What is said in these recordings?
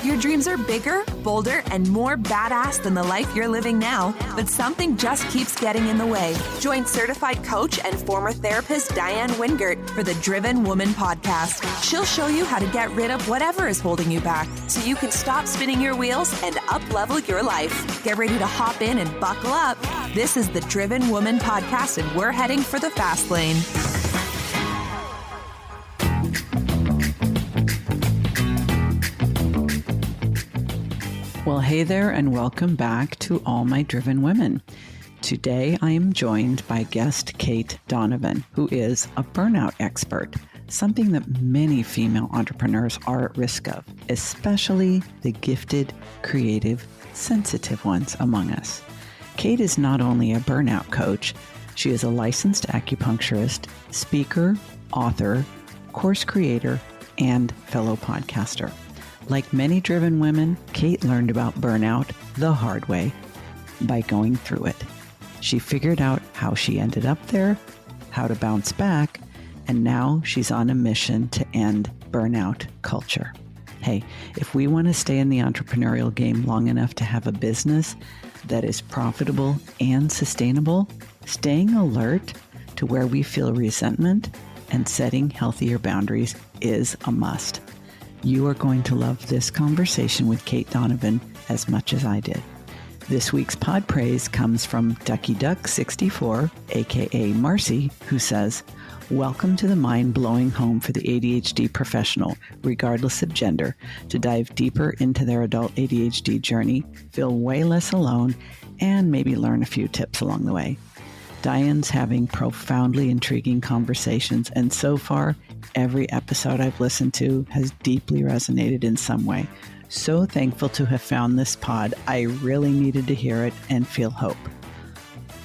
Your dreams are bigger, bolder, and more badass than the life you're living now, but something just keeps getting in the way. Join certified coach and former therapist Diann for the Driven Woman podcast. She'll show you how to get rid of whatever is holding you back so you can stop spinning your wheels and up-level your life. Get ready to hop in and buckle up. This is the Driven Woman podcast, and we're heading for the fast lane. Well, hey there, and welcome back to All My Driven Women. Today, I am joined by guest Cait Donovan, who is a burnout expert, something that many female entrepreneurs are at risk of, especially the gifted, creative, sensitive ones among us. Cait is not only a burnout coach, she is a licensed acupuncturist, speaker, author, course creator, and fellow podcaster. Like many driven women, Cait learned about burnout the hard way by going through it. She figured out how she ended up there, how to bounce back, and now she's on a mission to end burnout culture. Hey, if we want to stay in the entrepreneurial game long enough to have a business that is profitable and sustainable, staying alert to where we feel resentment and setting healthier boundaries is a must. You are going to love this conversation with Cait Donovan as much as I did. This week's pod praise comes from Ducky Duck 64, aka Marcie, who says, "Welcome to the mind-blowing home for the ADHD professional, regardless of gender, to dive deeper into their adult ADHD journey, feel way less alone, and maybe learn a few tips along the way. Diann's having profoundly intriguing conversations, and so far, every episode I've listened to has deeply resonated in some way. So thankful to have found this pod. I really needed to hear it and feel hope."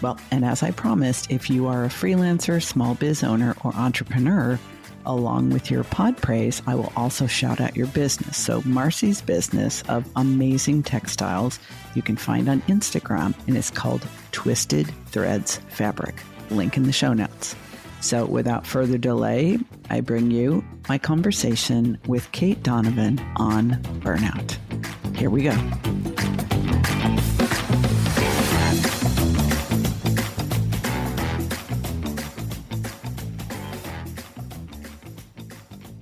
Well, and as I promised, if you are a freelancer, small biz owner, or entrepreneur, along with your pod praise, I will also shout out your business. So Marcie's business of amazing textiles you can find on Instagram, and it's called Twisted Threads Fabric. Link in the show notes. So without further delay, I bring you my conversation with Cait Donovan on burnout. Here we go.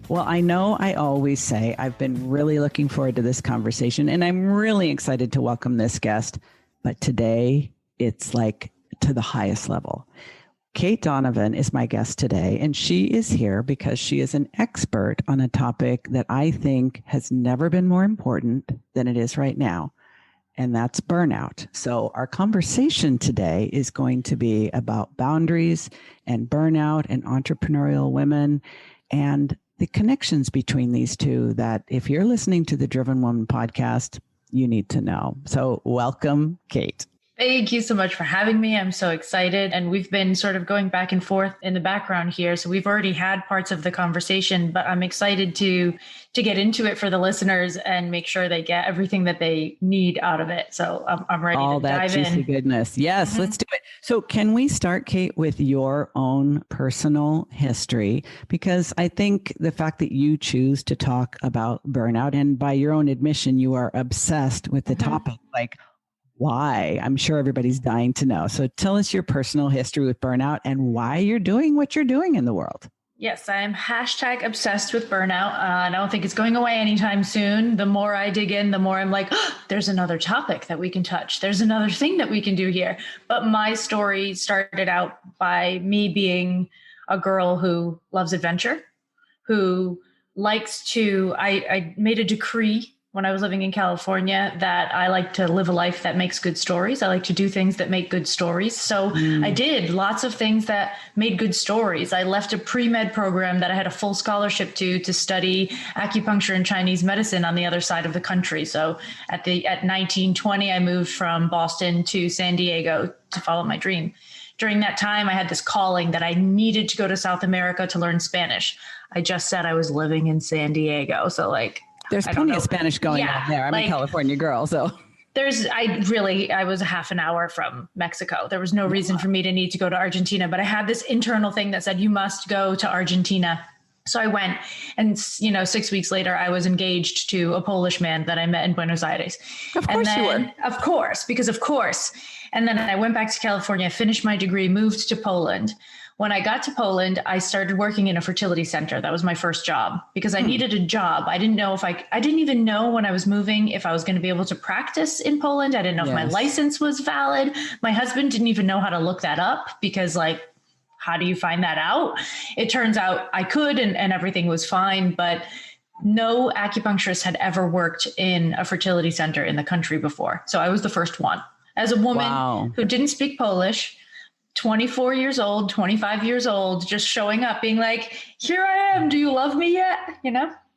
Well, I know I always say I've been really looking forward to this conversation, and I'm really excited to welcome this guest, but today it's like to the highest level. Cait Donovan is my guest today, and she is here because she is an expert on a topic that I think has never been more important than it is right now, and that's burnout. So our conversation today is going to be about boundaries and burnout and entrepreneurial women and the connections between these two that if you're listening to the Driven Woman podcast, you need to know. So welcome, Cait. Thank you so much for having me. I'm so excited. And we've been sort of going back and forth in the background here. So we've already had parts of the conversation, but I'm excited to get into it for the listeners and make sure they get everything that they need out of it. So I'm ready to dive in. All that juicy goodness. Yes, let's do it. So can we start, Cait, with your own personal history? Because I think the fact that you choose to talk about burnout, and by your own admission, you are obsessed with the topic, like, why? I'm sure everybody's dying to know. So tell us your personal history with burnout and why you're doing what you're doing in the world. Yes, I'm #obsessed with burnout. I don't think it's going away anytime soon. The more I dig in, the more I'm like, there's another topic that we can touch. There's another thing that we can do here. But my story started out by me being a girl who loves adventure, who likes to, I made a decree when I was living in California that I like to live a life that makes good stories. I like to do things that make good stories. So I did lots of things that made good stories. I left a pre-med program that I had a full scholarship to study acupuncture and Chinese medicine on the other side of the country. So at 19, 20, I moved from Boston to San Diego to follow my dream. During that time, I had this calling that I needed to go to South America to learn Spanish. I just said I was living in San Diego. So there's plenty of Spanish going on there. I'm a California girl, so. I was a half an hour from Mexico. There was no reason for me to need to go to Argentina, but I had this internal thing that said, you must go to Argentina So I went and, 6 weeks later, I was engaged to a Polish man that I met in Buenos Aires. Of course you were. Of course. And then I went back to California, finished my degree, moved to Poland. When I got to Poland, I started working in a fertility center. That was my first job because I needed a job. I didn't know I didn't even know when I was moving if I was going to be able to practice in Poland. I didn't know if my license was valid. My husband didn't even know how to look that up because how do you find that out? It turns out I could and everything was fine, but no acupuncturist had ever worked in a fertility center in the country before. So I was the first one. As a woman who didn't speak Polish, 24 years old, 25 years old, just showing up being like, here I am. Do you love me yet?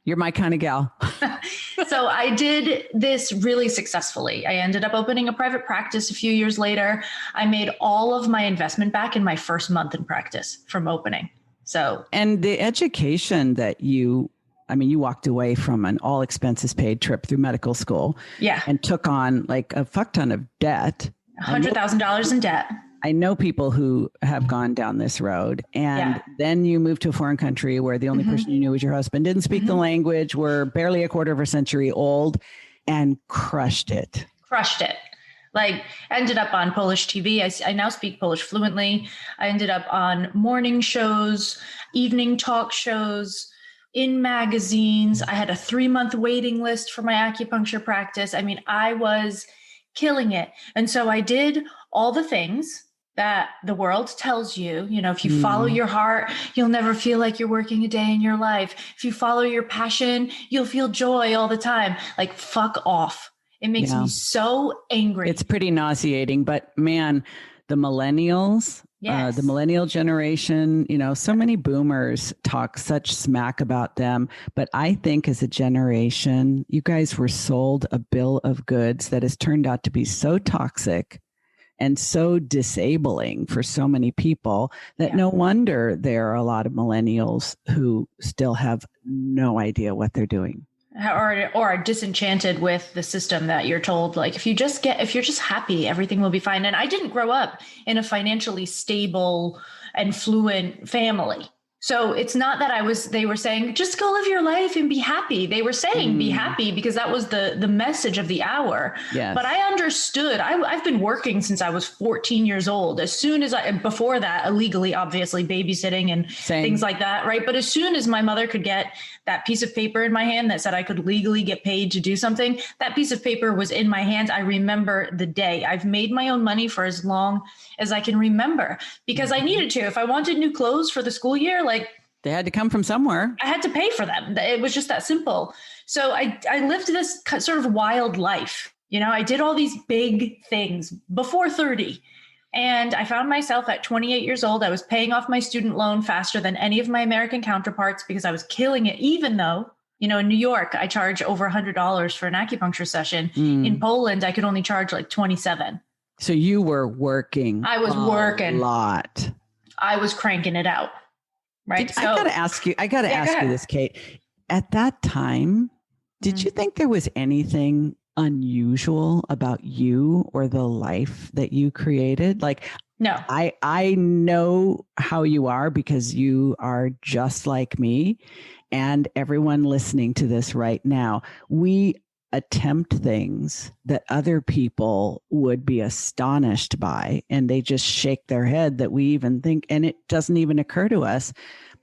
You're my kind of gal. So I did this really successfully. I ended up opening a private practice a few years later. I made all of my investment back in my first month in practice from opening. And the education that you walked away from an all expenses paid trip through medical school. Yeah. And took on a fuck ton of debt. $100,000 in debt. I know people who have gone down this road, and then you moved to a foreign country where the only person you knew was your husband, didn't speak the language, were barely a quarter of a century old, and crushed it. Ended up on Polish TV. I now speak Polish fluently. I ended up on morning shows, evening talk shows, in magazines. I had a 3-month waiting list for my acupuncture practice. I was killing it. And so I did all the things that the world tells you, if you follow your heart, you'll never feel like you're working a day in your life. If you follow your passion, you'll feel joy all the time. Fuck off. It makes me so angry. It's pretty nauseating, but man, the millennials, the millennial generation, so many boomers talk such smack about them. But I think as a generation, you guys were sold a bill of goods that has turned out to be so toxic and so disabling for so many people that no wonder there are a lot of millennials who still have no idea what they're doing. Or are disenchanted with the system that you're told, if you're just happy, everything will be fine. And I didn't grow up in a financially stable and fluent family. So it's not that they were saying, just go live your life and be happy. They were saying, be happy, because that was the message of the hour. Yes. But I understood. I've been working since I was 14 years old. Before that, illegally, obviously, babysitting and things like that. Right. But as soon as my mother could get that piece of paper in my hand that said I could legally get paid to do something, that piece of paper was in my hands. I remember the day. I've made my own money for as long as I can remember because I needed to. If I wanted new clothes for the school year, they had to come from somewhere. I had to pay for them. It was just that simple. So I lived this sort of wild life. I did all these big things before 30. And I found myself at 28 years old. I was paying off my student loan faster than any of my American counterparts because I was killing it, even though, in New York, I charge over $100 for an acupuncture session. In Poland, I could only charge $27. So you were working. I was working a lot. I was cranking it out. Right. I got to ask you this, Cait. At that time, did you think there was anything unusual about you or the life that you created? No. I know how you are because you are just like me and everyone listening to this right now. We attempt things that other people would be astonished by, and they just shake their head that we even think, and it doesn't even occur to us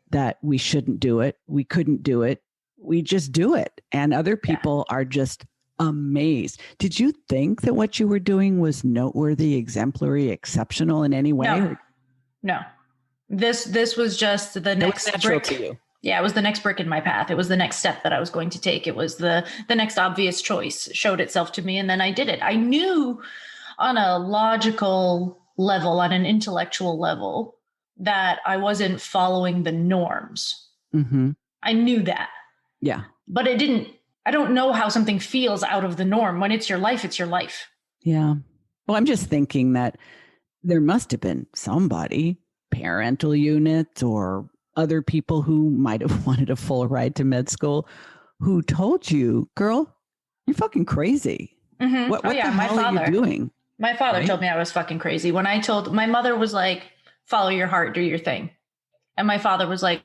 that we shouldn't do it. We couldn't do it. We just do it. And other people are just amazed. Did you think that what you were doing was noteworthy, exemplary, exceptional in any way? No. This was just the next brick. To you. Yeah, it was the next brick in my path. It was the next step that I was going to take. It was the next obvious choice showed itself to me. And then I did it. I knew on a logical level, on an intellectual level, that I wasn't following the norms. Mm-hmm. I knew that. Yeah. But I don't know how something feels out of the norm. When it's your life, it's your life. Yeah. Well, I'm just thinking that there must have been somebody, parental units or other people who might have wanted a full ride to med school, who told you, girl, you're fucking crazy. Mm-hmm. What the hell are you doing? My father told me I was fucking crazy. When my mother was like, follow your heart, do your thing. And my father was like,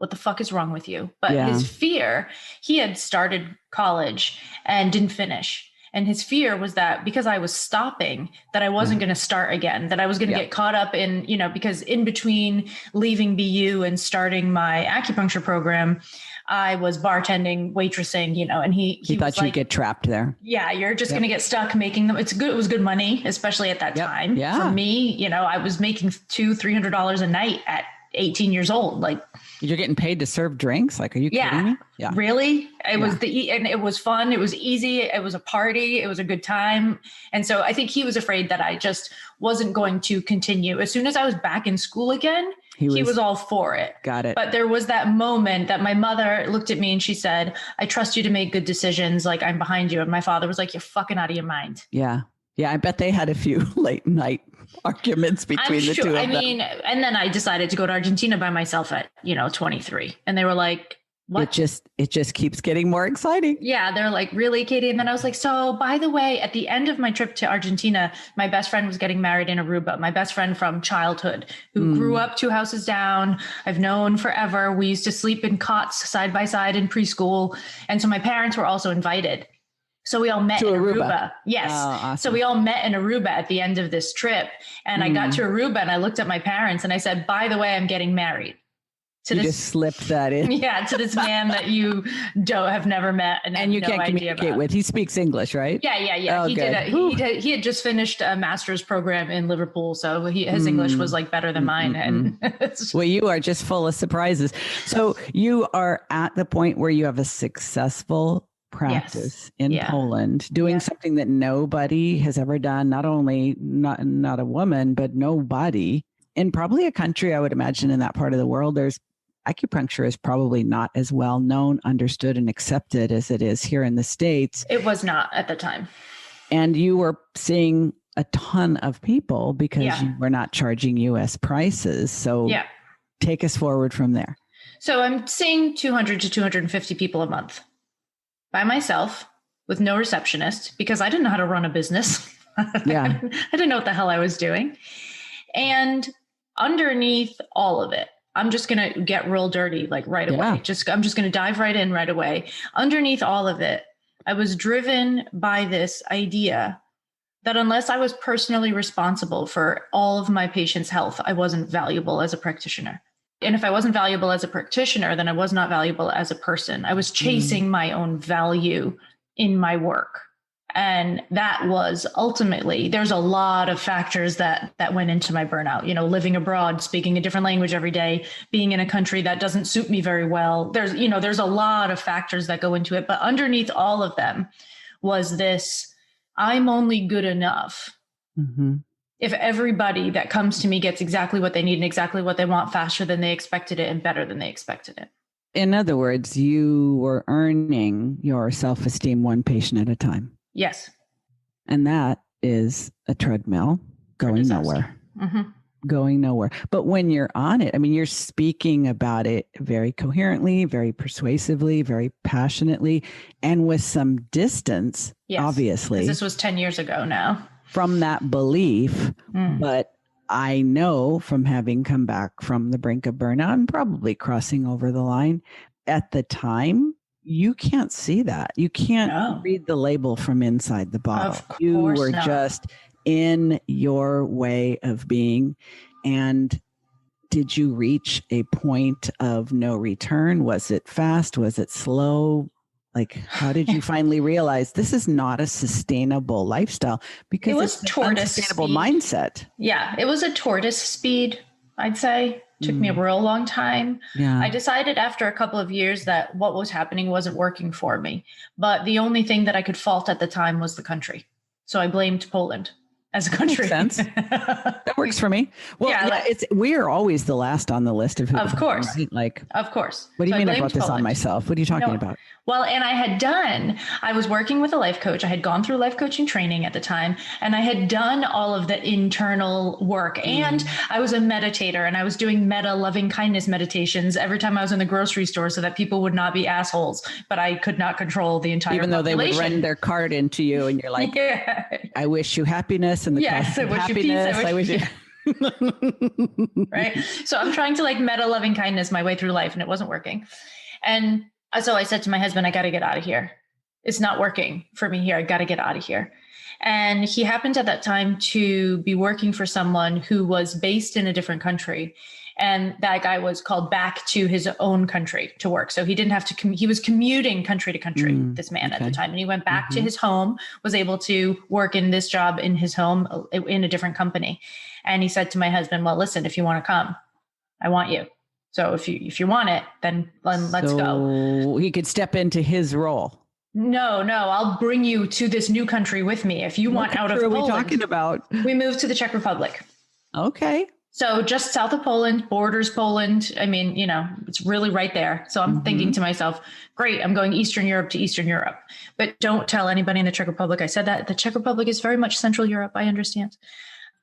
what the fuck is wrong with you? But his fear, he had started college and didn't finish. And his fear was that because I was stopping, that I wasn't going to start again, that I was going to get caught up in, because in between leaving BU and starting my acupuncture program, I was bartending, waitressing, and he thought you'd get trapped there. Yeah, you're just going to get stuck making them. It was good money, especially at that time. Yeah. For me, I was making $200-$300 a night at 18 years old. Like, you're getting paid to serve drinks? Like, are you kidding me? Yeah. Really? It was and it was fun. It was easy. It was a party. It was a good time. And so I think he was afraid that I just wasn't going to continue. As soon as I was back in school again, he was all for it. Got it. But there was that moment that my mother looked at me and she said, I trust you to make good decisions. Like, I'm behind you. And my father was like, you're fucking out of your mind. Yeah. Yeah. I bet they had a few late night arguments between the two of them. And then I decided to go to Argentina by myself at, 23. And they were like, what? It just keeps getting more exciting. Yeah. They're like, really, Katie? And then I was like, so by the way, at the end of my trip to Argentina, my best friend was getting married in Aruba. My best friend from childhood who grew up 2 houses down. I've known forever. We used to sleep in cots side by side in preschool. And so my parents were also invited. So we all met in Aruba. Yes. Oh, awesome. So we all met in Aruba at the end of this trip. And I got to Aruba and I looked at my parents and I said, by the way, I'm getting married. You just slipped that in. Yeah. To this man that you have never met. And you can't communicate with. He speaks English, right? Yeah. Oh, he had just finished a master's program in Liverpool. So his English was like better than mine. And well, you are just full of surprises. So you are at the point where you have a successful practice in Poland, doing something that nobody has ever done, not only not a woman, but nobody in probably a country, I would imagine, in that part of the world, acupuncture is probably not as well known, understood, and accepted as it is here in the States. It was not at the time. And you were seeing a ton of people because you were not charging US prices. So take us forward from there. So I'm seeing 200 to 250 people a month by myself with no receptionist because I didn't know how to run a business. I didn't know what the hell I was doing. And underneath all of it, I'm just going to get real dirty, like right away. I'm just going to dive right in right away. Underneath all of it, I was driven by this idea that unless I was personally responsible for all of my patients' health, I wasn't valuable as a practitioner. And if I wasn't valuable as a practitioner, then I was not valuable as a person. I was chasing my own value in my work. And that was ultimately, there's a lot of factors that went into my burnout, living abroad, speaking a different language every day, being in a country that doesn't suit me very well. There's a lot of factors that go into it. But underneath all of them was this, I'm only good enough if everybody that comes to me gets exactly what they need and exactly what they want faster than they expected it and better than they expected it. In other words, you were earning your self-esteem one patient at a time. Yes. And that is a treadmill going nowhere. Going nowhere. But when you're on it, I mean, you're speaking about it very coherently, very persuasively, very passionately, and with some distance, obviously. This was 10 years ago now. From that belief. But I know from having come back from the brink of burnout and probably crossing over the line at the time, you can't see that. You can't read the label from inside the bottle. You were just in your way of being. And did you reach a point of no return? Was it fast? Was it slow? Like, how did you finally realize this is not a sustainable lifestyle? Because it was an unsustainable mindset. Yeah, it was a tortoise speed, I'd say. Took me a real long time. Yeah. I decided after a couple of years that what was happening wasn't working for me. But the only thing that I could fault at the time was the country. So I blamed Poland as a country. Makes sense. That works for me. Well, we are always the last on the list of who. Of course. Right? Of course. What do you mean I brought this on myself? What are you talking about? Well, and I was working with a life coach. I had gone through life coaching training at the time, and I had done all of the internal work. And I was a meditator, and I was doing meta loving kindness meditations every time I was in the grocery store so that people would not be assholes, but I could not control the entire Even though population. They would run their card into you and you're like, I wish you happiness and the cost of happiness. I wish you Right. So I'm trying to like meta loving kindness my way through life, and it wasn't working. And so I said to my husband, I got to get out of here. It's not working for me here. I got to get out of here. And he happened at that time to be working for someone who was based in a different country. And that guy was called back to his own country to work. So he didn't have to, he was commuting country to country, this man at the time. And he went back to his home, was able to work in this job in his home in a different company. And he said to my husband, well, listen, if you want to come, I want you. So if you want it, then let's go. He could step into his role. No, I'll bring you to this new country with me. If you want out of Poland. What are we talking about? We moved to the Czech Republic. Okay. So just south of Poland, borders Poland. I mean, it's really right there. So I'm thinking to myself, great, I'm going Eastern Europe to Eastern Europe. But don't tell anybody in the Czech Republic I said that. The Czech Republic is very much Central Europe, I understand.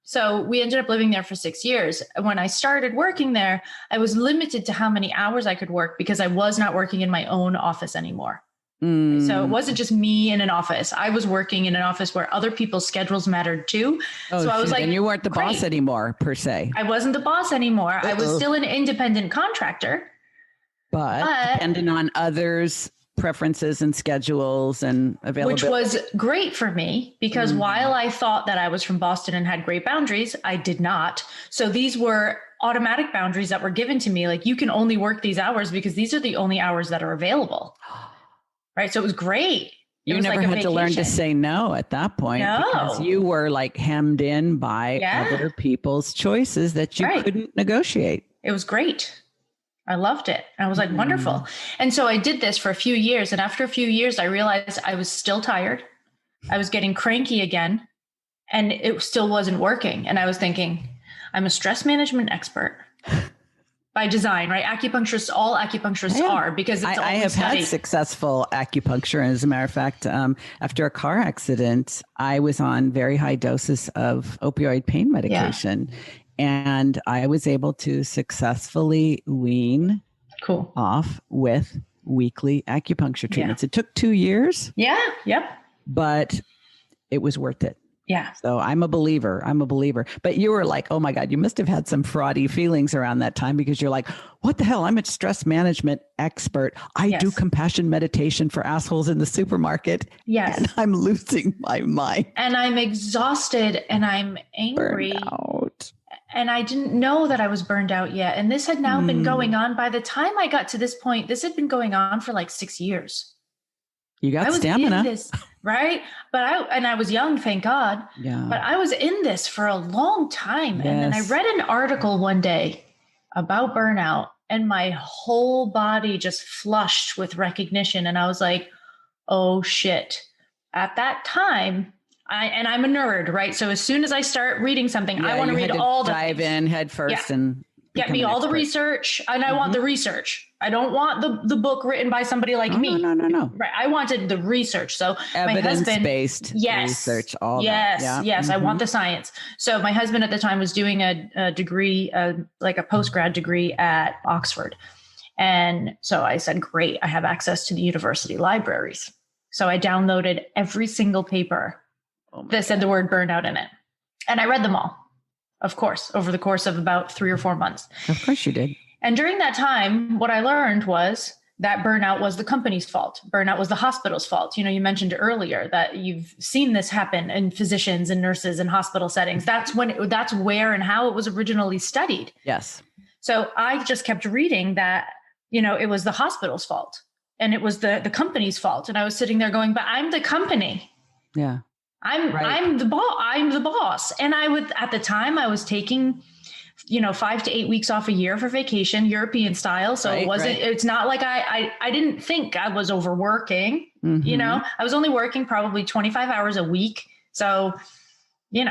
So we ended up living there for 6 years. When I started working there, I was limited to how many hours I could work because I was not working in my own office anymore. So it wasn't just me in an office. I was working in an office where other people's schedules mattered too. So I was like, and you weren't the boss anymore per se. I wasn't the boss anymore. I was still an independent contractor, but dependent on others' preferences and schedules and availability. Which was great for me because while I thought that I was from Boston and had great boundaries, I did not. So these were automatic boundaries that were given to me. Like, you can only work these hours because these are the only hours that are available. Right. So it was great. You never had to learn to say no at that point because you were like hemmed in by other people's choices that you couldn't negotiate. It was great. I loved it. I was like, wonderful. And so I did this for a few years. And after a few years, I realized I was still tired. I was getting cranky again, and it still wasn't working. And I was thinking, I'm a stress management expert. By design, right? All acupuncturists are, because it's I have had successful acupuncture. And as a matter of fact, after a car accident, I was on very high doses of opioid pain medication. And I was able to successfully wean off with weekly acupuncture treatments. It took 2 years. But it was worth it. Yeah. So I'm a believer. But you were like, oh my God, you must have had some fraudy feelings around that time because you're like, what the hell? I'm a stress management expert. I do compassion meditation for assholes in the supermarket. Yes. And I'm losing my mind. And I'm exhausted and I'm angry. Burnout. And I didn't know that I was burned out yet. And this had now been going on. By the time I got to this point, this had been going on for like 6 years. You got stamina. Right. But I was young, thank God. Yeah. But I was in this for a long time. Yes. And then I read an article one day about burnout, and my whole body just flushed with recognition. And I was like, oh shit. At that time, I'm a nerd, right? So as soon as I start reading something, I want to read all the dive in head first and get me all the research, and I want the research. I don't want the book written by somebody like me. No. Right. I wanted the research. So evidence-based research, all that. Yes. I want the science. So my husband at the time was doing a degree, like a postgrad degree at Oxford. And so I said, great, I have access to the university libraries. So I downloaded every single paper that said the word burnout in it. And I read them all. Of course, over the course of about 3 or 4 months. Of course you did. And during that time, what I learned was that burnout was the company's fault. Burnout was the hospital's fault. You mentioned earlier that you've seen this happen in physicians and nurses in hospital settings. That's where and how it was originally studied. Yes. So I just kept reading that, it was the hospital's fault and it was the company's fault. And I was sitting there going, but I'm the company. Yeah. I'm the boss. And at the time I was taking, 5 to 8 weeks off a year for vacation, European style. So it's not like I didn't think I was overworking, I was only working probably 25 hours a week. So,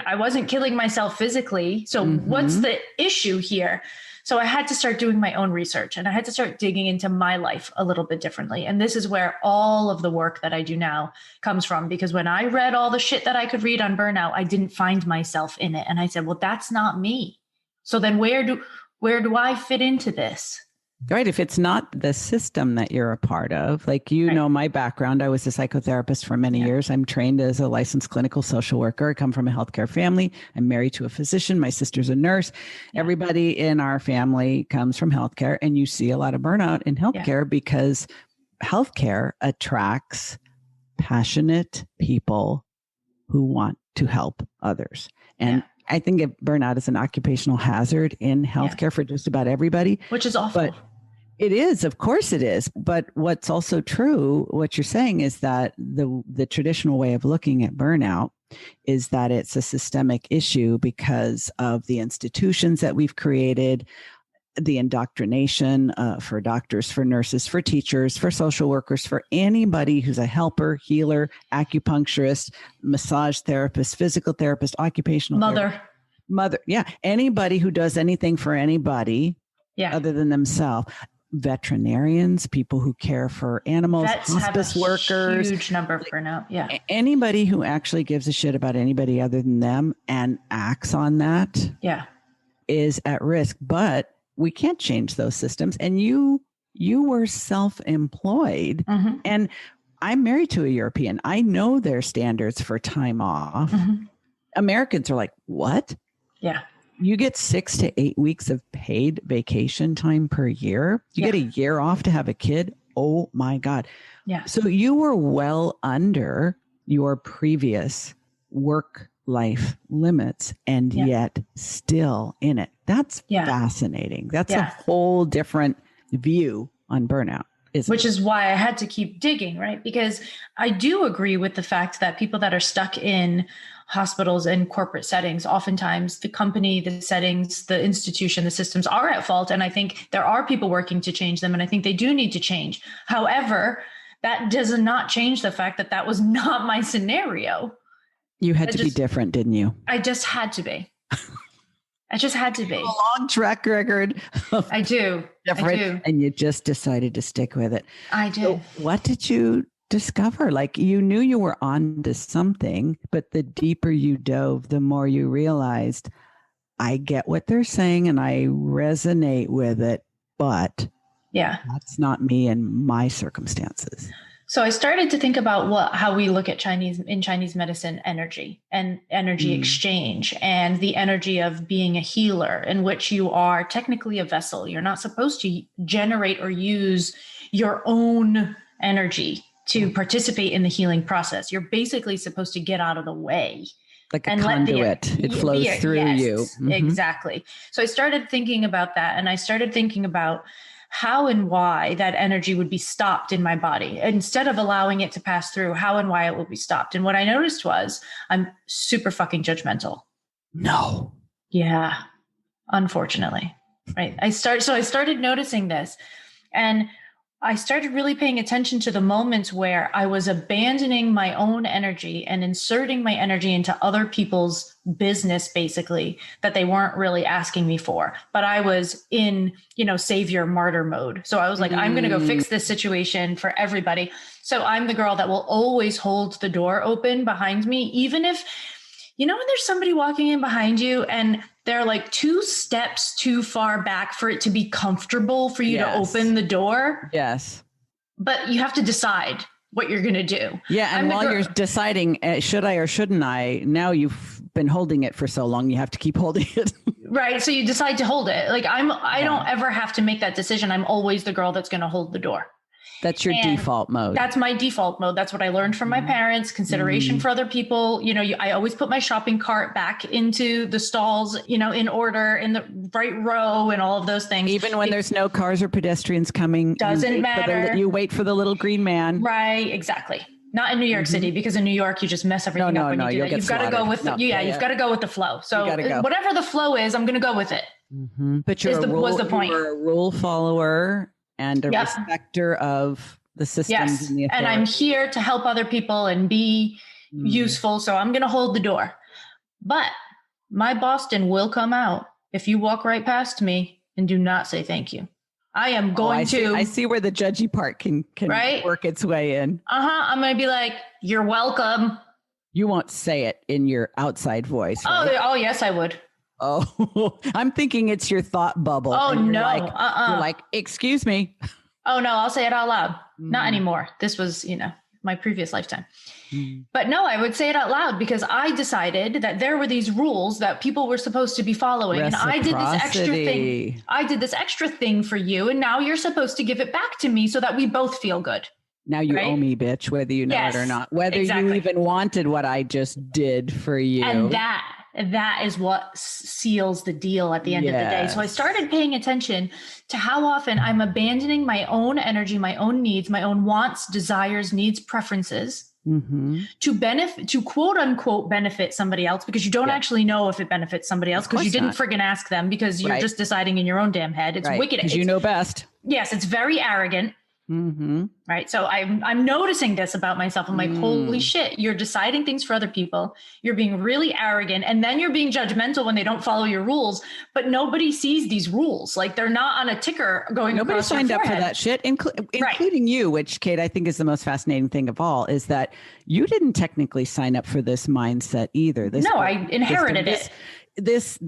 I wasn't killing myself physically. So what's the issue here? So I had to start doing my own research, and I had to start digging into my life a little bit differently. And this is where all of the work that I do now comes from, because when I read all the shit that I could read on burnout, I didn't find myself in it. And I said, well, that's not me. So then where do I fit into this? Right. If it's not the system that you're a part of, like, you know, my background, I was a psychotherapist for many years. I'm trained as a licensed clinical social worker. I come from a healthcare family. I'm married to a physician. My sister's a nurse. Everybody in our family comes from healthcare. And you see a lot of burnout in healthcare because healthcare attracts passionate people who want to help others. And I think burnout is an occupational hazard in healthcare for just about everybody. Which is awful. But it is, of course it is. But what's also true, what you're saying is that the traditional way of looking at burnout is that it's a systemic issue because of the institutions that we've created, the indoctrination for doctors, for nurses, for teachers, for social workers, for anybody who's a helper, healer, acupuncturist, massage therapist, physical therapist, occupational mother. Yeah. Anybody who does anything for anybody other than themselves. Veterinarians, people who care for animals, vets hospice have a workers, huge number of burnout. Yeah. Anybody who actually gives a shit about anybody other than them and acts on that is at risk. But we can't change those systems. And you were self-employed. And I'm married to a European. I know their standards for time off. Americans are like, what? Yeah. You get 6 to 8 weeks of paid vacation time per year. You get a year off to have a kid. Oh my God. Yeah. So you were well under your previous work life limits and yet still in it. That's fascinating. That's a whole different view on burnout. Which is why I had to keep digging, right? Because I do agree with the fact that people that are stuck in hospitals and corporate settings, oftentimes the company, the settings, the institution, the systems are at fault. And I think there are people working to change them. And I think they do need to change. However, that does not change the fact that that was not my scenario. You had to be different, didn't you? I just had to be. I just had to be. A long track record. I do. Different, and you just decided to stick with it. I did. So what did you discover? Like, you knew you were on to something, but the deeper you dove, the more you realized, I get what they're saying and I resonate with it, but that's not me and my circumstances. So I started to think about how we look at Chinese medicine energy and energy exchange and the energy of being a healer, in which you are technically a vessel. You're not supposed to generate or use your own energy to participate in the healing process. You're basically supposed to get out of the way. Like a conduit. It flows through you. Exactly. So I started thinking about that, and I started thinking about how and why that energy would be stopped in my body. Instead of allowing it to pass through, how and why it would be stopped. And what I noticed was I'm super fucking judgmental. No. Yeah. Unfortunately. Right. So I started noticing this, and I started really paying attention to the moments where I was abandoning my own energy and inserting my energy into other people's business, basically, that they weren't really asking me for. But I was in, savior martyr mode. So I was like, I'm going to go fix this situation for everybody. So I'm the girl that will always hold the door open behind me, even if, when there's somebody walking in behind you and they're like 2 steps too far back for it to be comfortable for you to open the door. Yes. But you have to decide what you're going to do. Yeah. And while you're deciding, should I or shouldn't I, now you've been holding it for so long, you have to keep holding it. Right. So you decide to hold it. Like I don't ever have to make that decision. I'm always the girl that's going to hold the door. That's your default mode. That's my default mode. That's what I learned from my parents. Consideration for other people. I always put my shopping cart back into the stalls, in order, in the right row, and all of those things. Even when there's no cars or pedestrians coming. Doesn't matter. You wait for the little green man. Right. Exactly. Not in New York City, because in New York, you just mess everything up when you do that. You've got to go with you've got to go with the flow. So whatever the flow is, I'm going to go with it. But was the point. You're a rule follower and a respecter of the systems and the authority. And I'm here to help other people and be useful. So I'm going to hold the door. But my Boston will come out if you walk right past me and do not say thank you. I am going to. I see where the judgy part can work its way in. I'm going to be like, you're welcome. You won't say it in your outside voice, right? Oh, yes, I would. Oh, I'm thinking it's your thought bubble. Oh, no. You're like, excuse me. Oh, no, I'll say it out loud. Not Mm. anymore. This was, my previous lifetime. Mm. But no, I would say it out loud because I decided that there were these rules that people were supposed to be following. And I did this extra thing. I did this extra thing for you. And now you're supposed to give it back to me so that we both feel good. Now you owe me, bitch, whether you know it or not, whether you even wanted what I just did for you. And that is what seals the deal at the end of the day. So I started paying attention to how often I'm abandoning my own energy, my own needs, my own wants, desires, needs, preferences to quote unquote benefit somebody else, because you don't actually know if it benefits somebody else because you didn't friggin' ask them, because you're just deciding in your own damn head. It's wicked. Because you know best. Yes, it's very arrogant. Right. So I'm noticing this about myself. I'm like, holy shit, you're deciding things for other people. You're being really arrogant. And then you're being judgmental when they don't follow your rules. But nobody sees these rules. Like they're not on a ticker going Nobody across signed your up for forehead. that shit, including you, which, Cait, I think is the most fascinating thing of all, is that you didn't technically sign up for this mindset either. I inherited it. This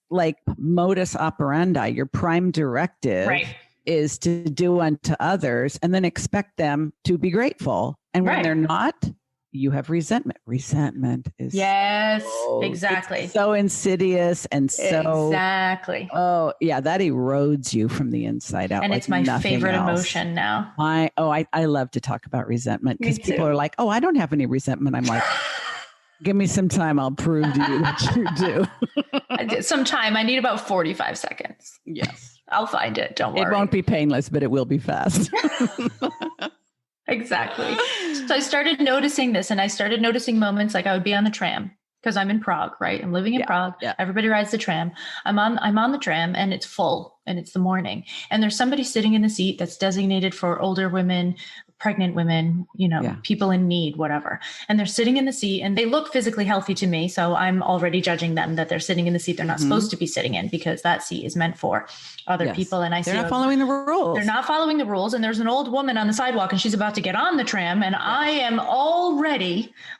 like modus operandi, your prime directive. Right. Is to do unto others and then expect them to be grateful. And when they're not, you have resentment. Resentment is exactly. It's so insidious and so exactly. Oh yeah, that erodes you from the inside out. And like it's my favorite emotion now. I love to talk about resentment because people are like, oh, I don't have any resentment. I'm like, give me some time. I'll prove to you that you do. Some time. I need about 45 seconds. Yes. I'll find it. Don't worry. It won't be painless, but it will be fast. Exactly. So I started noticing this, and I started noticing moments like I would be on the tram because I'm in Prague, right? I'm living in Prague. Yeah. Everybody rides the tram. I'm on the tram and it's full and it's the morning. And there's somebody sitting in the seat that's designated for older women, pregnant women, people in need, whatever. And they're sitting in the seat and they look physically healthy to me. So I'm already judging them that they're sitting in the seat they're not supposed to be sitting in, because that seat is meant for other people. And they're not following the rules. They're not following the rules. And there's an old woman on the sidewalk and she's about to get on the tram. And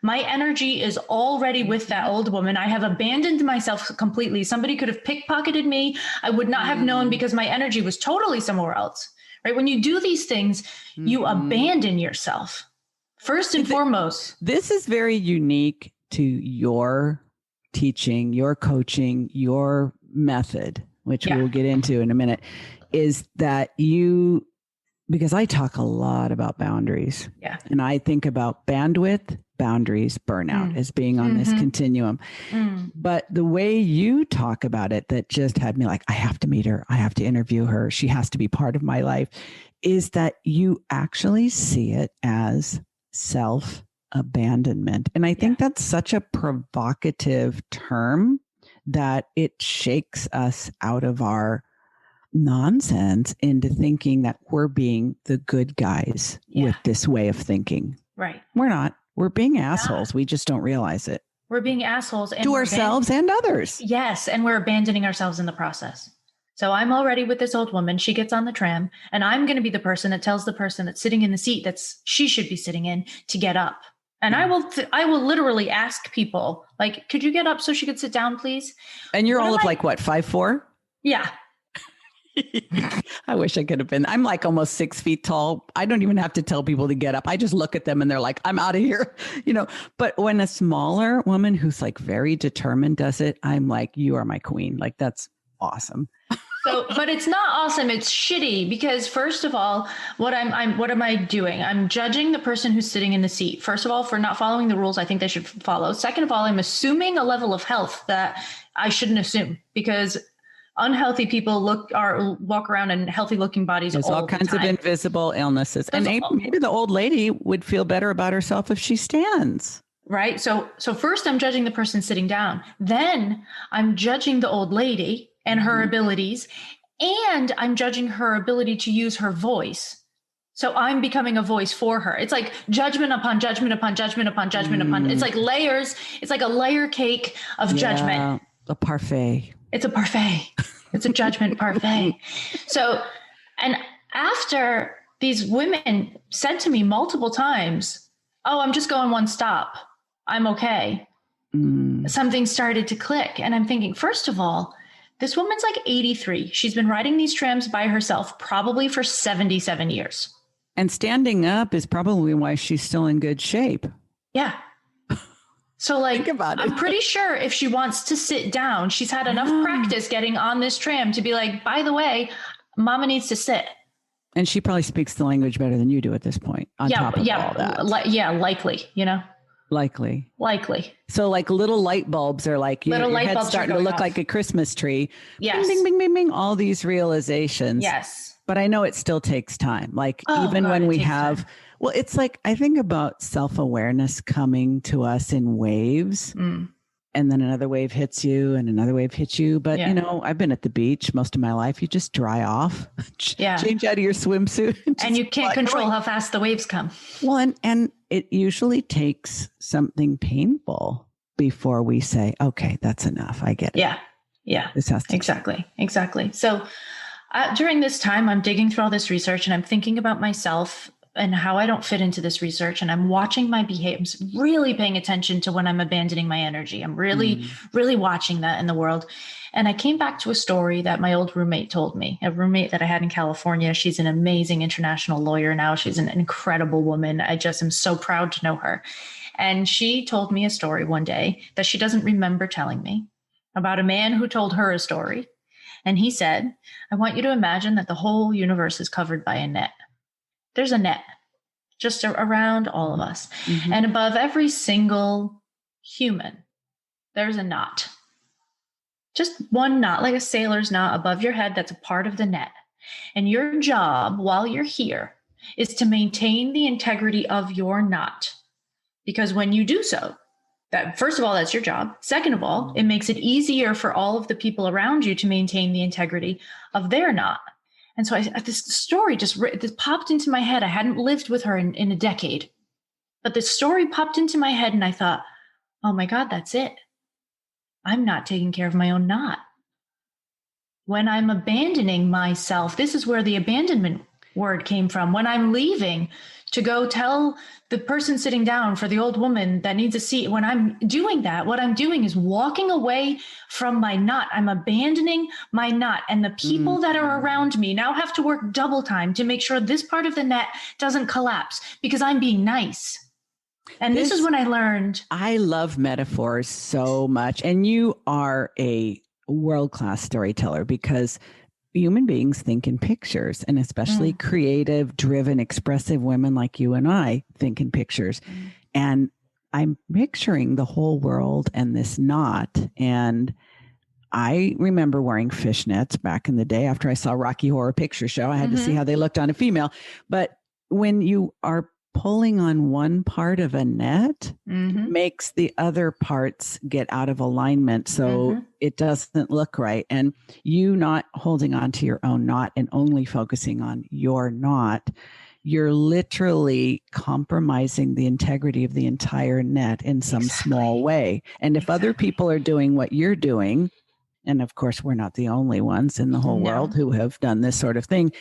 my energy is already with that old woman. I have abandoned myself completely. Somebody could have pickpocketed me. I would not have known because my energy was totally somewhere else. Right? When you do these things, you abandon yourself first and foremost. This is very unique to your teaching, your coaching, your method, which we'll get into in a minute, is that because I talk a lot about boundaries and I think about bandwidth, boundaries, burnout as being on this continuum. But the way you talk about it, that just had me like, I have to meet her. I have to interview her. She has to be part of my life, is that you actually see it as self-abandonment. And I think that's such a provocative term that it shakes us out of our nonsense into thinking that we're being the good guys with this way of thinking. Right. We're not. We're being assholes. We just don't realize it. We're being assholes to ourselves and others. Yes. And we're abandoning ourselves in the process. So I'm already with this old woman. She gets on the tram and I'm going to be the person that tells the person that's sitting in the seat she should be sitting in to get up. And I will literally ask people like, could you get up so she could sit down, please? And you're all of like what, 5'4"? Yeah. I wish I could have been. I'm like almost 6 feet tall. I don't even have to tell people to get up. I just look at them and they're like, I'm out of here, But when a smaller woman who's like very determined does it, I'm like, you are my queen. Like, that's awesome. But it's not awesome. It's shitty because first of all, what am I doing? I'm judging the person who's sitting in the seat. First of all, for not following the rules I think they should follow. Second of all, I'm assuming a level of health that I shouldn't assume, because unhealthy people walk around in healthy looking bodies. There's all kinds of invisible illnesses. And maybe the old lady would feel better about herself if she stands. Right. So first I'm judging the person sitting down. Then I'm judging the old lady and her abilities. And I'm judging her ability to use her voice. So I'm becoming a voice for her. It's like judgment upon judgment upon judgment upon judgment upon. It's like layers. It's like a layer cake of judgment. A parfait. It's a parfait. It's a judgment parfait. So, and after these women said to me multiple times, oh, I'm just going one stop. I'm okay. something started to click. And I'm thinking, first of all, this woman's like 83. She's been riding these trams by herself probably for 77 years. And standing up is probably why she's still in good shape. Yeah. So like, think about it. I'm pretty sure if she wants to sit down, she's had enough practice getting on this tram to be like, by the way, mama needs to sit. And she probably speaks the language better than you do at this point. On top of all that. Likely, Likely. So like little light bulbs are like your head's starting to look like a Christmas tree. Yes. Bing, bing, bing, bing, bing. All these realizations. Yes. But I know it still takes time. Like when we have, time. Well, it's like, I think about self-awareness coming to us in waves. And then another wave hits you and another wave hits you. But, I've been at the beach most of my life. You just dry off, change out of your swimsuit. And you can't control how fast the waves come. Well, and it usually takes something painful before we say, okay, that's enough. I get it. Yeah. This has to Exactly. So during this time, I'm digging through all this research and I'm thinking about myself and how I don't fit into this research. And I'm watching my behavior. I'm really paying attention to when I'm abandoning my energy. I'm really watching that in the world. And I came back to a story that my old roommate told me, a roommate that I had in California. She's an amazing international lawyer now. She's an incredible woman. I just am so proud to know her. And she told me a story one day that she doesn't remember telling me about a man who told her a story. And he said, I want you to imagine that the whole universe is covered by a net. There's a net just around all of us. And above every single human, there's a knot. Just one knot, like a sailor's knot above your head. That's a part of the net. And your job while you're here is to maintain the integrity of your knot. Because when you do so, that first of all, that's your job. Second of all, it makes it easier for all of the people around you to maintain the integrity of their knot. And so this story just popped into my head. I hadn't lived with her in a decade, but the story popped into my head and I thought, oh my God, that's it. I'm not taking care of my own knot. When I'm abandoning myself, this is where the abandonment word came from. When I'm leaving to go tell the person sitting down for the old woman that needs a seat, when I'm doing that, what I'm doing is walking away from my knot. I'm abandoning my knot. And the people that are around me now have to work double time to make sure this part of the net doesn't collapse because I'm being nice. And this is when I learned. I love metaphors so much. And you are a world-class storyteller because human beings think in pictures, and especially creative, driven, expressive women like you and I think in pictures. And I'm picturing the whole world and this knot. And I remember wearing fishnets back in the day after I saw Rocky Horror Picture Show. I had to see how they looked on a female. But when you are pulling on one part of a net makes the other parts get out of alignment. So it doesn't look right. And you not holding on to your own knot and only focusing on your knot, you're literally compromising the integrity of the entire net in some small way. And if other people are doing what you're doing, and of course, we're not the only ones in the whole world who have done this sort of thing,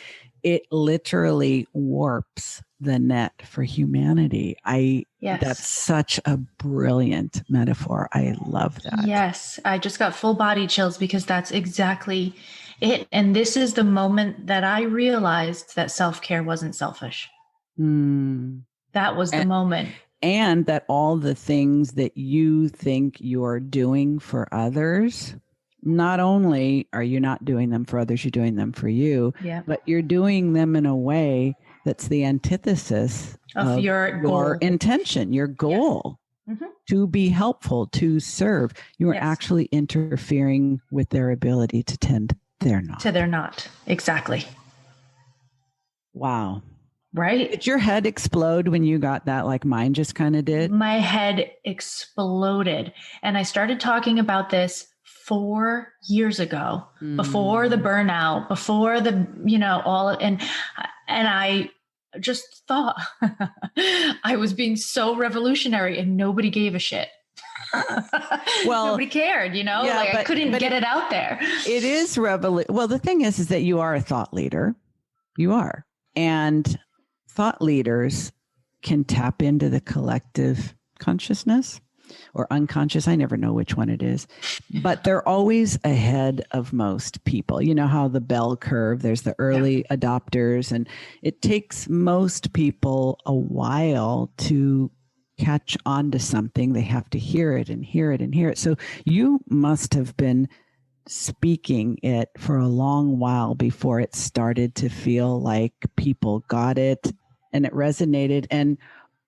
it literally warps the net for humanity. That's such a brilliant metaphor. I love that. Yes. I just got full body chills because that's exactly it. And this is the moment that I realized that self-care wasn't selfish. That was the moment. And that all the things that you think you're doing for others, not only are you not doing them for others, you're doing them for you, but you're doing them in a way that's the antithesis of your intention, your goal to be helpful, to serve. You are actually interfering with their ability to tend their knot. To their knot. Exactly. Wow. Right? Did your head explode when you got that, like mine just kind of did? My head exploded. And I started talking about this 4 years ago, before the burnout, before the, all, and I just thought I was being so revolutionary and nobody gave a shit. Well, nobody cared, I couldn't get it out there. It is Well, the thing is that you are a thought leader. You are. And thought leaders can tap into the collective consciousness. or unconscious. I never know which one it is, but they're always ahead of most people. You know how the bell curve, there's the early adopters, and it takes most people a while to catch on to something. They have to hear it and hear it and hear it. So you must have been speaking it for a long while before it started to feel like people got it and it resonated. And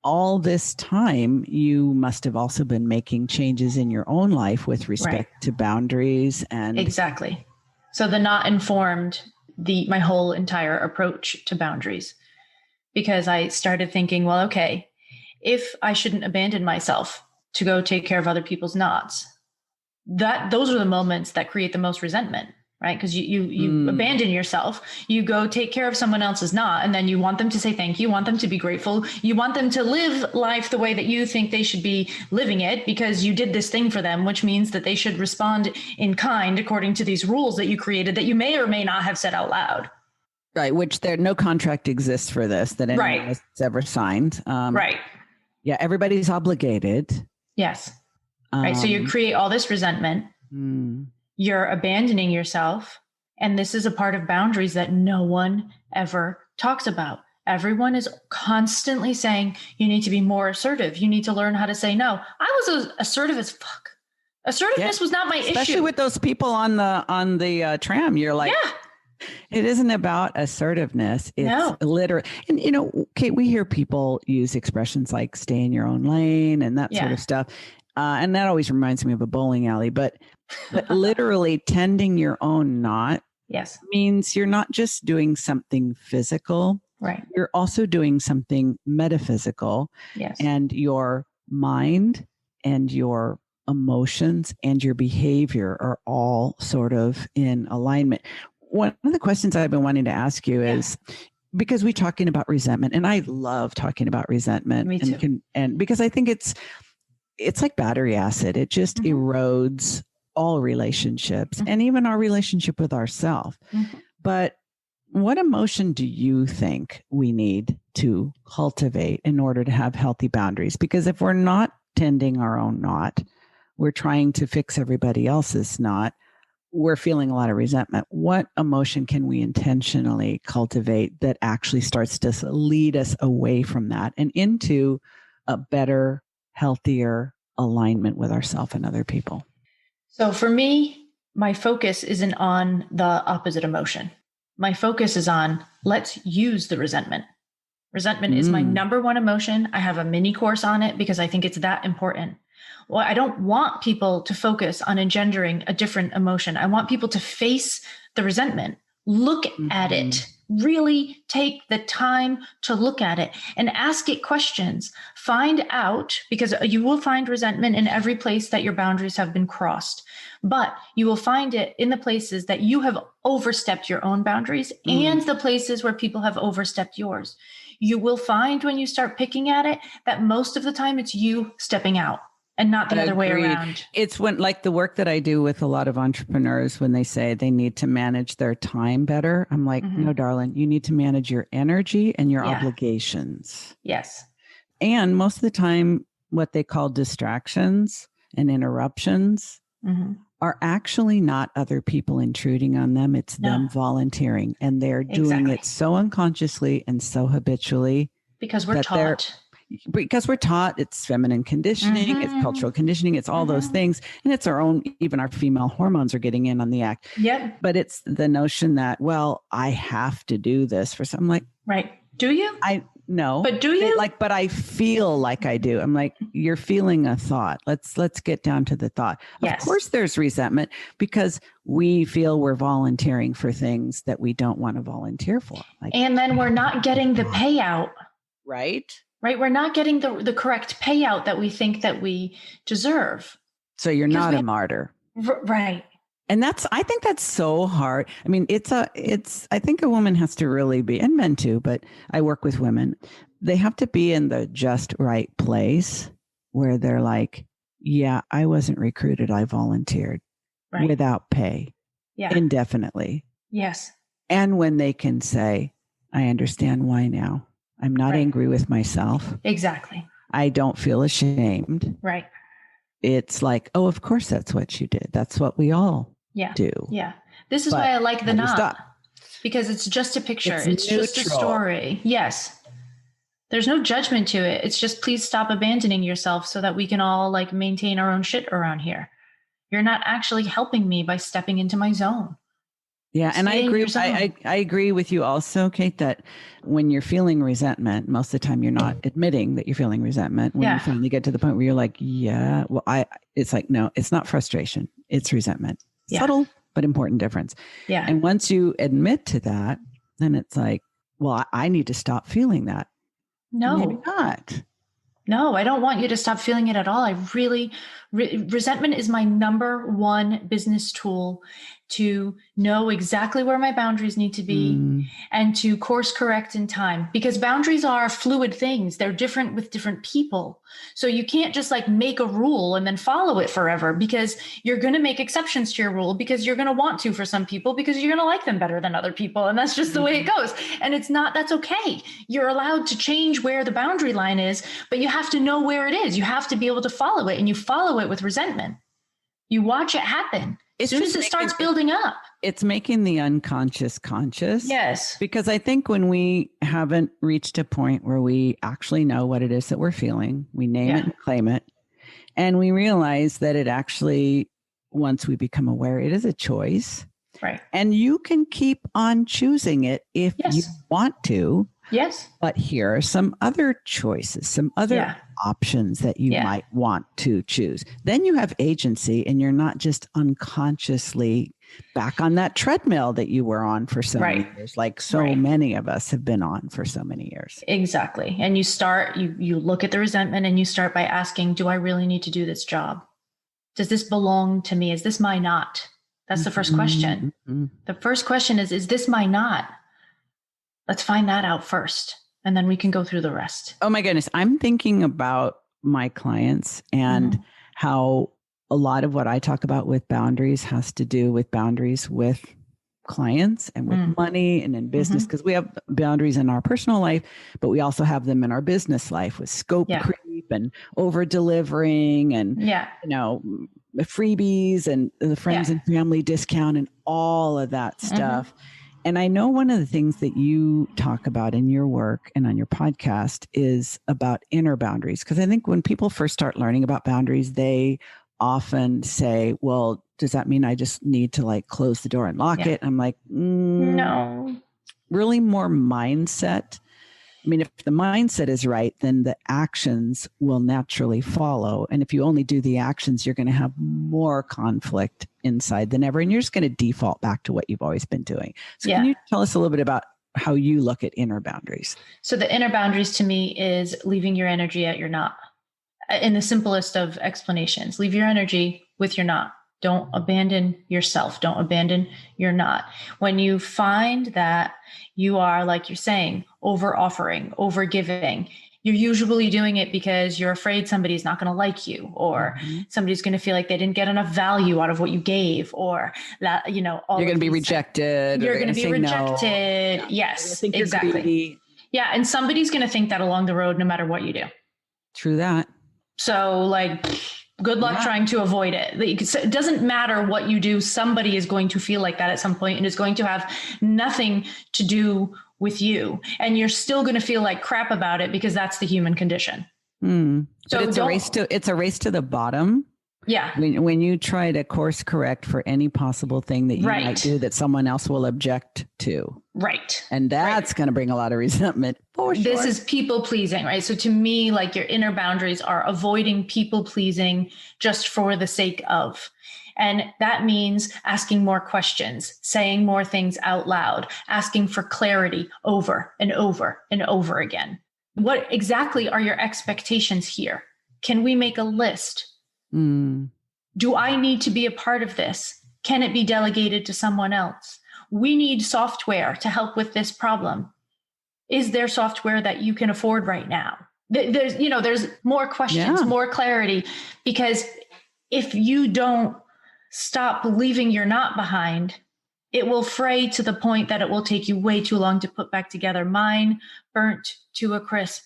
all this time, you must have also been making changes in your own life with respect to boundaries and exactly. So the not informed my whole entire approach to boundaries, because I started thinking, well, okay, if I shouldn't abandon myself to go take care of other people's knots, those are the moments that create the most resentment, right? Because you abandon yourself, you go take care of someone else's knot, and then you want them to say thank you, want them to be grateful, you want them to live life the way that you think they should be living it because you did this thing for them, which means that they should respond in kind according to these rules that you created that you may or may not have said out loud. Right, which no contract exists for this that anyone has ever signed. Right. Yeah, everybody's obligated. Yes. Right. So you create all this resentment. You're abandoning yourself. And this is a part of boundaries that no one ever talks about. Everyone is constantly saying, you need to be more assertive. You need to learn how to say no. I was assertive as fuck. Assertiveness was not my issue. Especially with those people on the tram. You're like, it isn't about assertiveness. It's literally, and Cait, we hear people use expressions like stay in your own lane and that sort of stuff. And that always reminds me of a bowling alley, but literally tending your own knot means you're not just doing something physical. Right. You're also doing something metaphysical. Yes. And your mind and your emotions and your behavior are all sort of in alignment. One of the questions I've been wanting to ask you is, because we're talking about resentment, and I love talking about resentment. Me too. And because I think it's like battery acid. It just erodes all relationships and even our relationship with ourselves. But what emotion do you think we need to cultivate in order to have healthy boundaries? Because if we're not tending our own knot, we're trying to fix everybody else's knot, we're feeling a lot of resentment. What emotion can we intentionally cultivate that actually starts to lead us away from that and into a better, healthier alignment with ourselves and other people? So for me, my focus isn't on the opposite emotion. My focus is on, let's use the resentment. Resentment is my number one emotion. I have a mini course on it because I think it's that important. Well, I don't want people to focus on engendering a different emotion. I want people to face the resentment, look at it, really take the time to look at it and ask it questions. Find out, because you will find resentment in every place that your boundaries have been crossed, but you will find it in the places that you have overstepped your own boundaries and the places where people have overstepped yours. You will find when you start picking at it that most of the time it's you stepping out and not the other way around. It's when, like the work that I do with a lot of entrepreneurs, when they say they need to manage their time better, I'm like, no, darling, you need to manage your energy and your obligations. Yes. And most of the time, what they call distractions and interruptions are actually not other people intruding on them. It's them volunteering, and they're doing it so unconsciously and so habitually. Because we're taught. Because we're taught it's feminine conditioning, it's cultural conditioning, it's all those things. And it's our own, even our female hormones are getting in on the act. Yep. But it's the notion that, well, I have to do this for something. Like, right. Do you? No. But do you? But I feel like I do. I'm like, you're feeling a thought. Let's get down to the thought. Of course there's resentment because we feel we're volunteering for things that we don't want to volunteer for. And then we're not getting the payout. Right. Right. We're not getting the correct payout that we think that we deserve. So you're not a martyr. Right. And I think that's so hard. I mean, I think a woman has to really be, and men too, but I work with women. They have to be in the just right place where they're like, yeah, I wasn't recruited. I volunteered without pay indefinitely. Yes. And when they can say, I understand why now. I'm not angry with myself. Exactly. I don't feel ashamed. Right. it's like, oh, of course that's what you did. That's what we all do. Yeah. This is why I like the not. Stop. Because it's just a picture. It's just a neutral. story. Yes. There's no judgment to it. It's just, please stop abandoning yourself so that we can all like maintain our own shit around here. You're not actually helping me by stepping into my zone. Yeah. And I agree. I agree with you also, Cait, that when you're feeling resentment, most of the time you're not admitting that you're feeling resentment. When you finally get to the point where you're like, it's like, no, it's not frustration. It's resentment. Yeah. Subtle, but important difference. Yeah. And once you admit to that, then it's like, well, I need to stop feeling that. No, maybe not. No, I don't want you to stop feeling it at all. I really, resentment is my number one business tool to know exactly where my boundaries need to be and to course correct in time, because boundaries are fluid things. They're different with different people. So you can't just like make a rule and then follow it forever, because you're going to make exceptions to your rule because you're going to want to for some people, because you're going to like them better than other people. And that's just the way it goes. And it's not, that's okay. You're allowed to change where the boundary line is, but you have to know where it is. You have to be able to follow it, and you follow it with resentment. You watch it happen. As soon as it starts building up. It's making the unconscious conscious. Yes. Because I think when we haven't reached a point where we actually know what it is that we're feeling, we name it and claim it, and we realize that it actually, once we become aware, it is a choice. Right. And you can keep on choosing it if you want to. Yes. But here are some other choices, some other options that you might want to choose. Then you have agency, and you're not just unconsciously back on that treadmill that you were on for so many years, like so many of us have been on for so many years. Exactly. And you start, you look at the resentment, and you start by asking, do I really need to do this job? Does this belong to me? Is this my not? That's the first question. The first question is this my not? Let's find that out first, and then we can go through the rest. Oh my goodness. I'm thinking about my clients and how a lot of what I talk about with boundaries has to do with boundaries with clients and with money and in business, because we have boundaries in our personal life, but we also have them in our business life with scope creep and over delivering and, freebies and the friends and family discount and all of that stuff. And I know one of the things that you talk about in your work and on your podcast is about inner boundaries. Because I think when people first start learning about boundaries, they often say, well, does that mean I just need to like close the door and lock it? I'm like, no, really more mindset. I mean, if the mindset is right, then the actions will naturally follow. And if you only do the actions, you're going to have more conflict inside than ever. And you're just going to default back to what you've always been doing. So can you tell us a little bit about how you look at inner boundaries? So the inner boundaries to me is leaving your energy at your not. In the simplest of explanations, leave your energy with your not. Don't abandon yourself. Don't abandon your not. When you find that you are, like you're saying, over offering, over giving, you're usually doing it because you're afraid somebody's not going to like you, or somebody's going to feel like they didn't get enough value out of what you gave, or that, you're going to be rejected. You're going to be rejected. No. Yes, exactly. Yeah. And somebody's going to think that along the road, no matter what you do. True that. So like, good luck trying to avoid it. It doesn't matter what you do. Somebody is going to feel like that at some point, and it's going to have nothing to do with you. And you're still going to feel like crap about it, because that's the human condition. So but it's a race to the bottom. Yeah. When you try to course correct for any possible thing that you might do that someone else will object to. Right. And that's going to bring a lot of resentment. For sure. This is people pleasing, right? So to me, like, your inner boundaries are avoiding people pleasing just for the sake of. And that means asking more questions, saying more things out loud, asking for clarity over and over and over again. What exactly are your expectations here? Can we make a list? Do I need to be a part of this? Can it be delegated to someone else? We need software to help with this problem. Is there software that you can afford right now? There's more questions, more clarity, because if you don't stop leaving your not behind, it will fray to the point that it will take you way too long to put back together. Mine burnt to a crisp.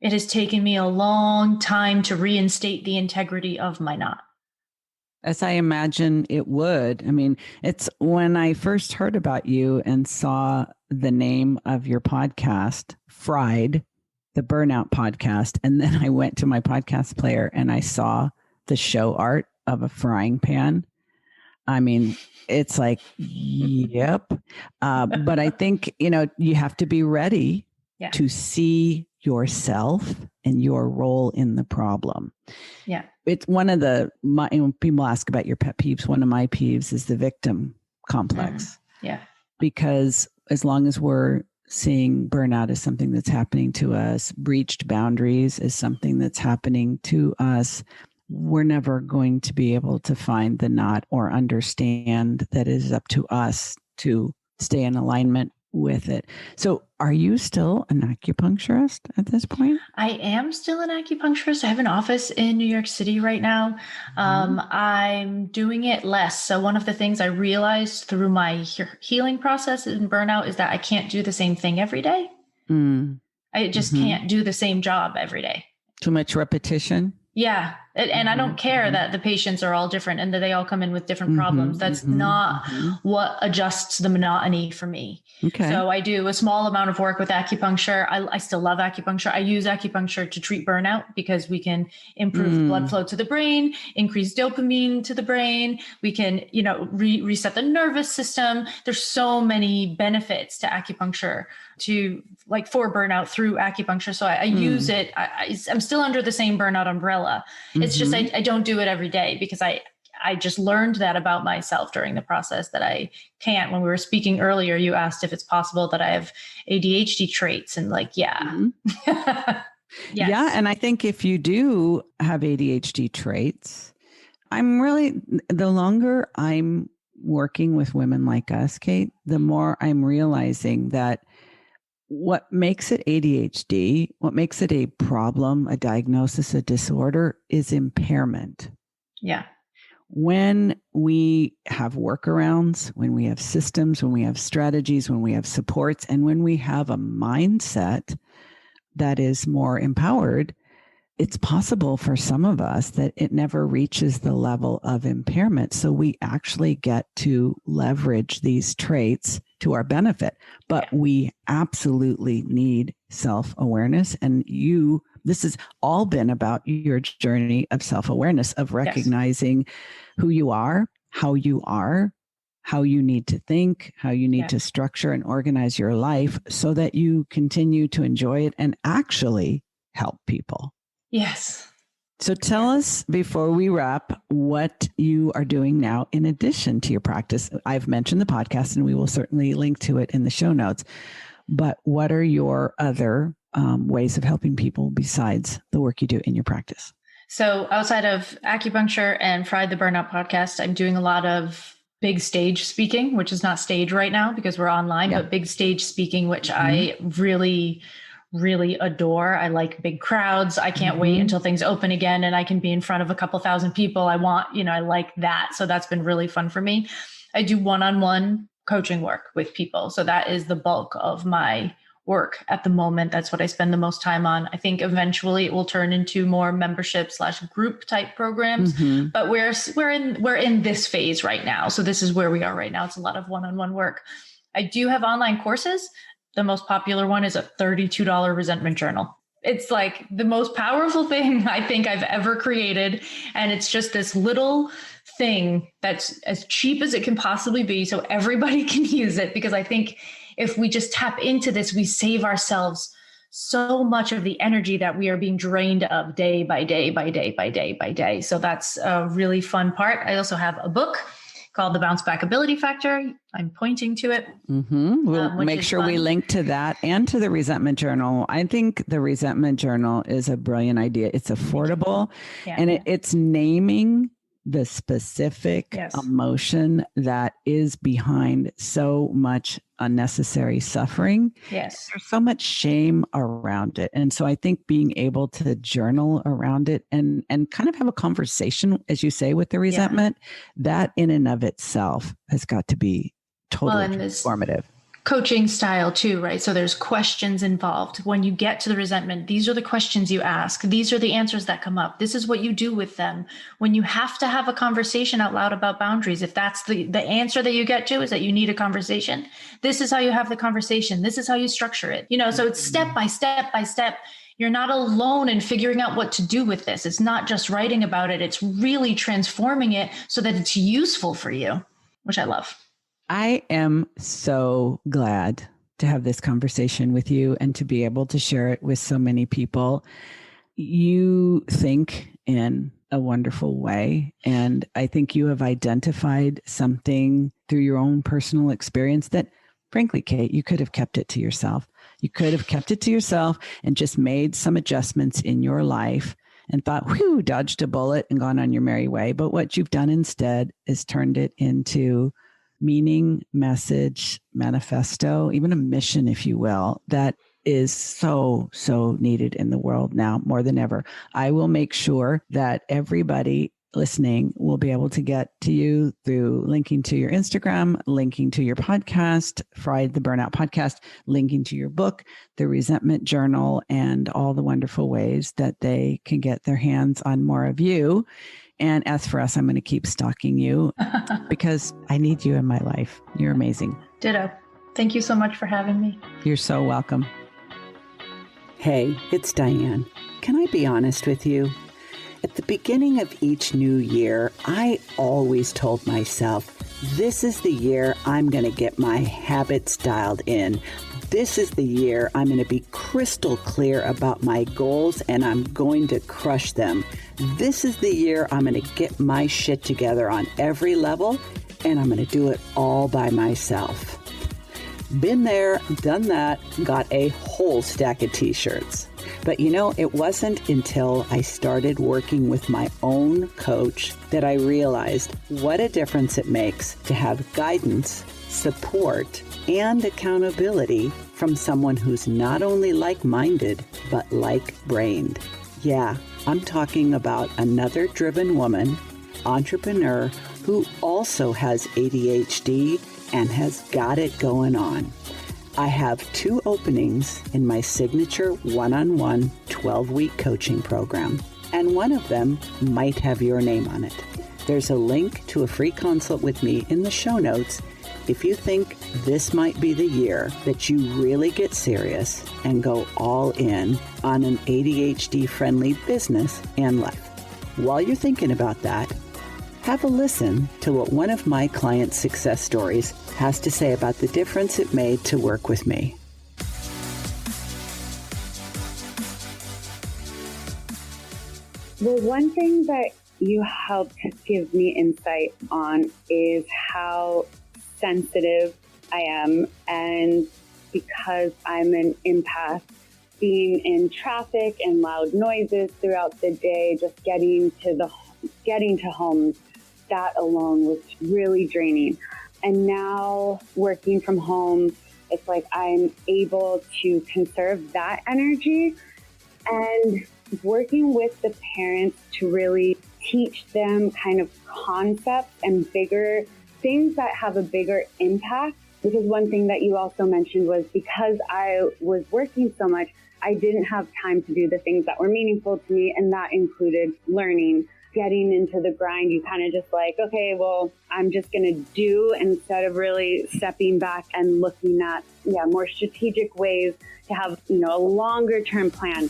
it has taken me a long time to reinstate the integrity of my knot. As I imagine it would. I mean, it's when I first heard about you and saw the name of your podcast, Fried, the Burnout Podcast. And then I went to my podcast player and I saw the show art of a frying pan. I mean, it's like, yep. But I think, you have to be ready to see yourself and your role in the problem. Yeah. It's one of people ask about your pet peeves. One of my peeves is the victim complex. Yeah. Because as long as we're seeing burnout as something that's happening to us, breached boundaries is something that's happening to us, we're never going to be able to find the knot or understand that it is up to us to stay in alignment with it. So are you still an acupuncturist at this point? I am still an acupuncturist. I have an office in New York City right now. I'm doing it less. So one of the things I realized through my healing process in burnout is that I can't do the same thing every day. I just can't do the same job every day. Too much repetition? Yeah. And I don't care that the patients are all different and that they all come in with different problems. That's not what adjusts the monotony for me. Okay. So I do a small amount of work with acupuncture. I still love acupuncture. I use acupuncture to treat burnout because we can improve blood flow to the brain, increase dopamine to the brain. We can, reset the nervous system. There's so many benefits to acupuncture for burnout through acupuncture. So I use it. I'm still under the same burnout umbrella. It's just, I don't do it every day because I just learned that about myself during the process that I can't. When we were speaking earlier, you asked if it's possible that I have ADHD traits and yes. Yeah. And I think if you do have ADHD traits, the longer I'm working with women like us, Cait, the more I'm realizing that what makes it ADHD, what makes it a problem, a diagnosis, a disorder is impairment. Yeah. When we have workarounds, when we have systems, when we have strategies, when we have supports, and when we have a mindset that is more empowered, it's possible for some of us that it never reaches the level of impairment. So we actually get to leverage these traits to our benefit. But we absolutely need self-awareness. And this has all been about your journey of self-awareness, of recognizing who you are, how you need to think, how you need to structure and organize your life so that you continue to enjoy it and actually help people. Yes. So tell us before we wrap what you are doing now in addition to your practice. I've mentioned the podcast and we will certainly link to it in the show notes. But what are your other ways of helping people besides the work you do in your practice? So outside of acupuncture and Fried the Burnout podcast, I'm doing a lot of big stage speaking, which is not stage right now because we're online, but big stage speaking, which I really adore. I like big crowds. I can't wait until things open again and I can be in front of a couple thousand people. I like that. So that's been really fun for me. I do one-on-one coaching work with people. So that is the bulk of my work at the moment. That's what I spend the most time on. I think eventually it will turn into more membership/group type programs, but we're in this phase right now. So this is where we are right now. It's a lot of one-on-one work. I do have online courses. The most popular one is a $32 resentment journal. It's like the most powerful thing I think I've ever created. And it's just this little thing that's as cheap as it can possibly be so everybody can use it. Because I think if we just tap into this, we save ourselves so much of the energy that we are being drained of day by day by day by day by day. So that's a really fun part. I also have a book called The Bounce Back Ability Factor. I'm pointing to it. We'll make sure we link to that and to the resentment journal. I think the resentment journal is a brilliant idea. It's affordable and it's naming the specific emotion that is behind so much unnecessary suffering. Yes. There's so much shame around it. And so I think being able to journal around it and kind of have a conversation, as you say, with the resentment, that in and of itself has got to be totally transformative. coaching style too, right? So there's questions involved. When you get to the resentment, these are the questions you ask. These are the answers that come up. This is what you do with them. When you have to have a conversation out loud about boundaries, if that's the answer that you get to is that you need a conversation, this is how you have the conversation. This is how you structure it. So it's step by step by step. You're not alone in figuring out what to do with this. It's not just writing about it. It's really transforming it so that it's useful for you, which I love. I am so glad to have this conversation with you and to be able to share it with so many people. You think in a wonderful way. And I think you have identified something through your own personal experience that, frankly, Cait, you could have kept it to yourself. You could have kept it to yourself and just made some adjustments in your life and thought, whew, dodged a bullet and gone on your merry way. But what you've done instead is turned it into meaning, message, manifesto, even a mission, if you will, that is so, so needed in the world now more than ever. I will make sure that everybody listening will be able to get to you through linking to your Instagram, linking to your podcast, Fried the Burnout podcast, linking to your book, the Resentment Journal, and all the wonderful ways that they can get their hands on more of you. And as for us, I'm going to keep stalking you because I need you in my life. You're amazing. Ditto. Thank you so much for having me. You're so welcome. Hey, it's Diann. Can I be honest with you? At the beginning of each new year, I always told myself, this is the year I'm going to get my habits dialed in. This is the year I'm going to be crystal clear about my goals and I'm going to crush them. This is the year I'm going to get my shit together on every level and I'm going to do it all by myself. Been there, done that, got a whole stack of t-shirts. But it wasn't until I started working with my own coach that I realized what a difference it makes to have guidance, support, and accountability from someone who's not only like-minded, but like-brained. Yeah, I'm talking about another driven woman, entrepreneur, who also has ADHD and has got it going on. I have 2 openings in my signature one-on-one 12-week coaching program, and one of them might have your name on it. There's a link to a free consult with me in the show notes if you think this might be the year that you really get serious and go all in on an ADHD-friendly business and life. While you're thinking about that, have a listen to what one of my clients' success stories has to say about the difference it made to work with me. Well, one thing that you helped give me insight on is how sensitive I am. And because I'm an empath, being in traffic and loud noises throughout the day, just getting to home, that alone was really draining. And now working from home, it's like I'm able to conserve that energy and working with the parents to really teach them kind of concepts and bigger things that have a bigger impact. Because one thing that you also mentioned was because I was working so much, I didn't have time to do the things that were meaningful to me. And that included learning. Getting into the grind, you kind of just like, okay, well, I'm just going to do instead of really stepping back and looking at, more strategic ways to have, a longer term plan.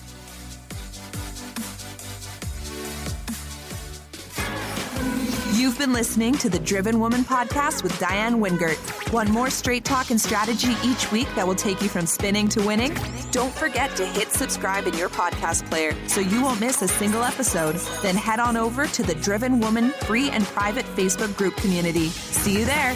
You've been listening to the Driven Woman podcast with Diann Wingert. Want more straight talk and strategy each week that will take you from spinning to winning? Don't forget to hit subscribe in your podcast player so you won't miss a single episode. Then head on over to the Driven Woman free and private Facebook group community. See you there.